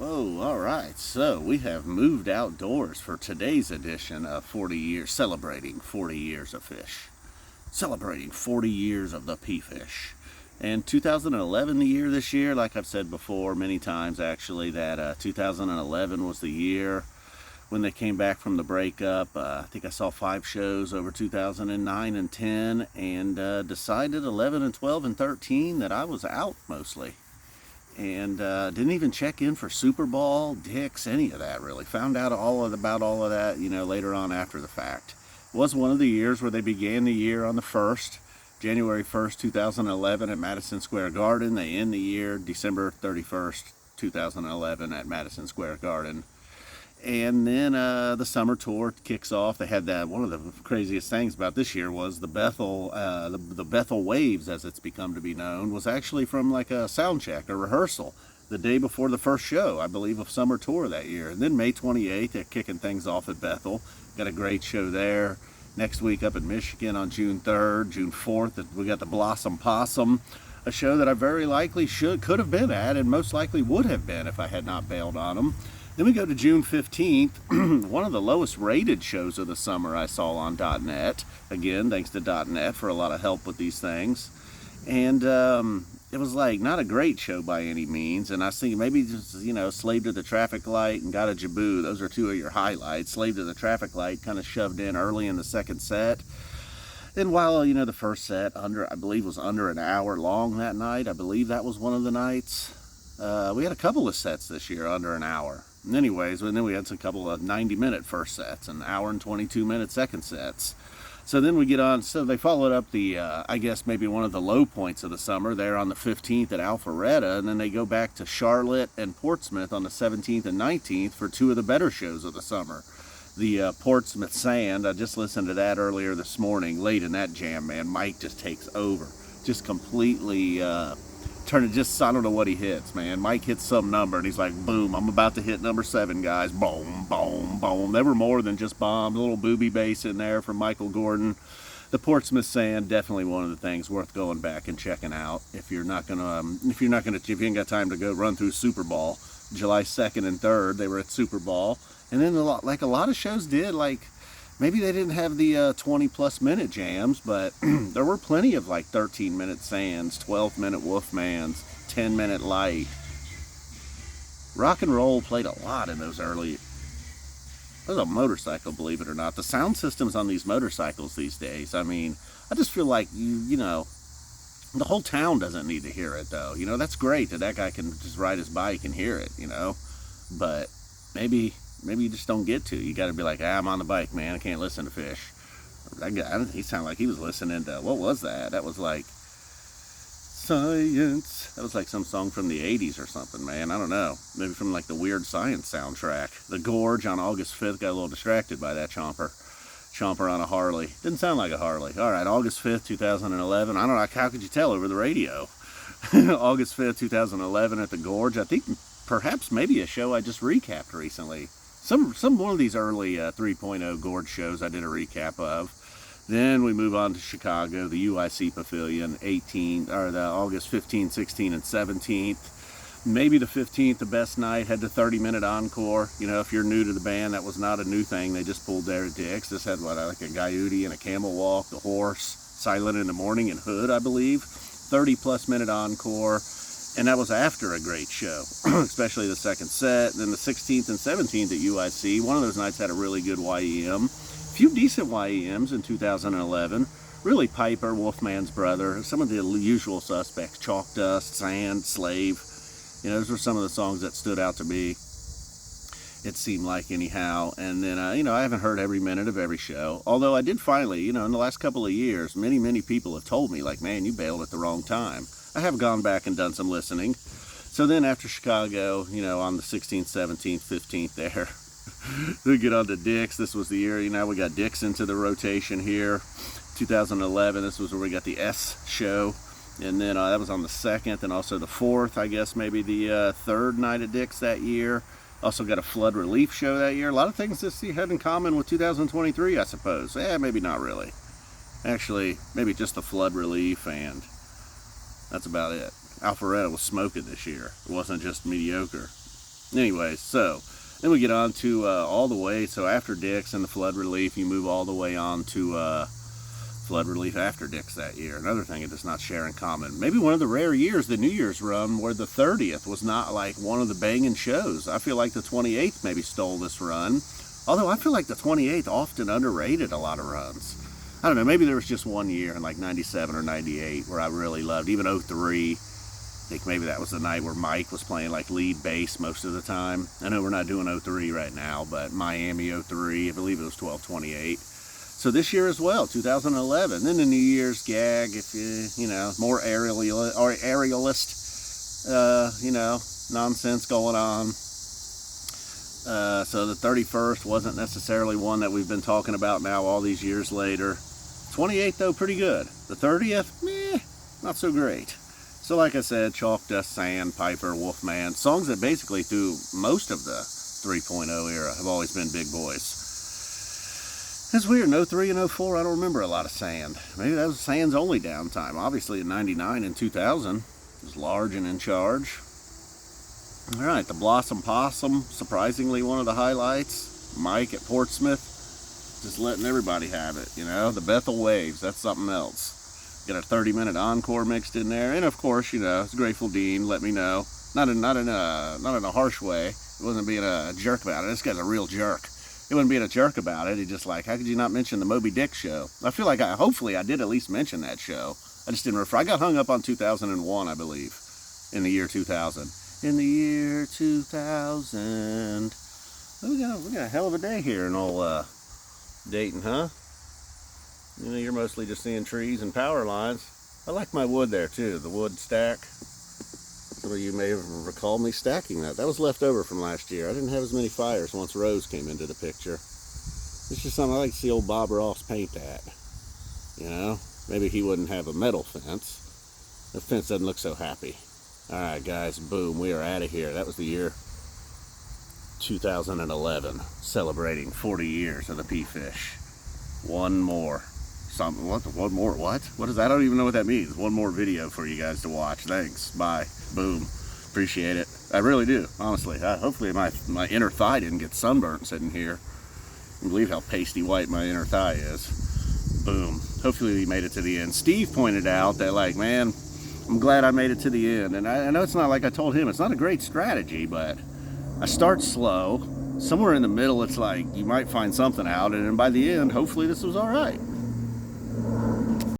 Whoa, all right. So we have moved outdoors for today's edition of 40 years, celebrating 40 years of Phish. Celebrating 40 years of the P-Fish. And 2011, the year this year, like I've said before many times actually, that 2011 was the year when they came back from the breakup. I think I saw 5 shows over 2009 and 10 and decided 11 and 12 and 13 that I was out mostly. And didn't even check in for Super Bowl, Dicks, any of that really. Found out about all of that, later on after the fact. It was one of the years where they began the year on the 1st, January 1st, 2011 at Madison Square Garden. They end the year December 31st, 2011 at Madison Square Garden. And then the summer tour kicks off. They had that. One of the craziest things about this year was the Bethel, the Bethel Waves, as it's become to be known, was actually from like a sound check, a rehearsal, the day before the first show, I believe, of summer tour that year. And then May 28th, they're kicking things off at Bethel. Got a great show there. Next week up in Michigan on June 3rd, June 4th, we got the Blossom Possum, a show that I very likely could have been at, and most likely would have been if I had not bailed on them. Then we go to June 15th, one of the lowest rated shows of the summer I saw on .net. Again, thanks to .net for a lot of help with these things. And it was like not a great show by any means. And I was thinking maybe just, Slave to the Traffic Light and Got a Jaboo. Those are 2 of your highlights. Slave to the Traffic Light kind of shoved in early in the second set. And while, the first set, I believe was under an hour long that night. I believe that was one of the nights. We had a couple of sets this year under an hour. Anyways, and then we had a couple of 90-minute first sets and hour and 22-minute second sets. So then we get on, so they followed up the, I guess maybe one of the low points of the summer there on the 15th at Alpharetta, and then they go back to Charlotte and Portsmouth on the 17th and 19th for 2 of the better shows of the summer. The Portsmouth Sand, I just listened to that earlier this morning, late in that jam, man. Mike just takes over, just completely, I don't know what he hits, man. Mike hits some number and he's like, boom, I'm about to hit number 7, guys. Boom, boom, boom. There were more than just bombs. A little booby bass in there from Michael Gordon. The Portsmouth Sand, definitely one of the things worth going back and checking out if you ain't got time to go run through Super Bowl. July 2nd and 3rd, they were at Super Bowl. And then a lot of shows did, like, maybe they didn't have the 20-plus minute jams, but there were plenty of like 13-minute Sands, 12-minute Wolfmans, 10-minute Light. Rock and roll played a lot in those early. There's a motorcycle, believe it or not. The sound systems on these motorcycles these days, I mean, I just feel like, the whole town doesn't need to hear it, though. That's great that guy can just ride his bike and hear it, But maybe you just don't get to. You got to be like, I'm on the bike, man. I can't listen to Phish. That guy, he sounded like he was listening to, what was that? That was like Science. That was like some song from the 80s or something, man. I don't know. Maybe from like the Weird Science soundtrack. The Gorge on August 5th. Got a little distracted by that chomper on a Harley. Didn't sound like a Harley. All right, August 5th, 2011. I don't know. How could you tell over the radio? August 5th, 2011 at the Gorge. I think perhaps maybe a show I just recapped recently. One of these early 3.0 Gorge shows I did a recap of. Then we move on to Chicago, the UIC Pavilion, the August 15th, 16th, and 17th. Maybe the 15th, the best night, had the 30-minute encore. If you're new to the band, that was not a new thing. They just pulled there at Dick's. This had like a Gaiuti and a Camel Walk, the Horse, Silent in the Morning, and Hood, I believe. 30-plus minute encore. And that was after a great show, especially the second set. And then the 16th and 17th at UIC, one of those nights had a really good YEM. A few decent YEMs in 2011. Really Piper, Wolfman's Brother, some of the usual suspects, Chalk Dust, Sand, Slave. Those were some of the songs that stood out to me. It seemed like anyhow. And then, I haven't heard every minute of every show. Although I did finally, in the last couple of years, many people have told me, like, man, you bailed at the wrong time. I have gone back and done some listening. So then after Chicago, on the 16th, 17th, 15th there, we get on to Dick's. This was the year, we got Dick's into the rotation here. 2011, this was where we got the S show. And then that was on the 2nd and also the 4th, I guess maybe the 3rd night at Dick's that year. Also got a flood relief show that year. A lot of things this year had in common with 2023, I suppose. Maybe not really. Actually, maybe just the flood relief, and that's about it. Alpharetta was smoking this year. It wasn't just mediocre. Anyways, so then we get on to all the way. So after Dick's and the flood relief, you move all the way on to flood relief after Dick's that year. Another thing it does not share in common. Maybe one of the rare years, the New Year's run, where the 30th was not like one of the banging shows. I feel like the 28th maybe stole this run. Although I feel like the 28th often underrated a lot of runs. I don't know, maybe there was just one year in like 97 or 98 where I really loved, even 03. I think maybe that was the night where Mike was playing like lead bass most of the time. I know we're not doing 03 right now, but Miami 03, I believe it was 12/28. So this year as well, 2011. Then the New Year's gag, if you know, more aerialist, nonsense going on. So the 31st wasn't necessarily one that we've been talking about now all these years later. 28th though, pretty good. The 30th, meh, not so great. So like I said, Chalk, Dust, Sand, Piper, Wolfman, songs that basically through most of the 3.0 era have always been big boys. It's weird, in 03 and 04, I don't remember a lot of Sand. Maybe that was Sand's only downtime. Obviously in 99 and 2000, it was large and in charge. All right, the Blossom Possum, surprisingly one of the highlights. Mike at Portsmouth, just letting everybody have it, you know. The Bethel Waves, that's something else. Got a 30-minute encore mixed in there, and of course, you know, it's Grateful Dean. Let me know, not in a harsh way. It wasn't being a jerk about it. This guy's a real jerk. He wasn't being a jerk about it. He just like, how could you not mention the Moby Dick show? I feel like hopefully I did at least mention that show. I just didn't refer. I got hung up on 2001, I believe, in the year 2000. In the year 2000. We got a hell of a day here in old Dayton, huh? You know, you're mostly just seeing trees and power lines. I like my wood there too, the wood stack. Some of you may have recalled me stacking that. That was left over from last year. I didn't have as many fires once Rose came into the picture. It's just something I like to see old Bob Ross paint that. You know, maybe he wouldn't have a metal fence. The fence doesn't look so happy. Alright guys, boom, we are out of here. That was the year 2011, celebrating 40 years of the P-Fish. One more. One more what? What is that? I don't even know what that means. One more video for you guys to watch. Thanks. Bye. Boom. Appreciate it. I really do, honestly. Hopefully my inner thigh didn't get sunburnt sitting here. I can't believe how pasty white my inner thigh is. Boom. Hopefully we made it to the end. Steve pointed out that, like, man, I'm glad I made it to the end. And I know it's not like I told him, it's not a great strategy, but I start slow. Somewhere in the middle, it's like you might find something out, and then by the end, hopefully this was all right.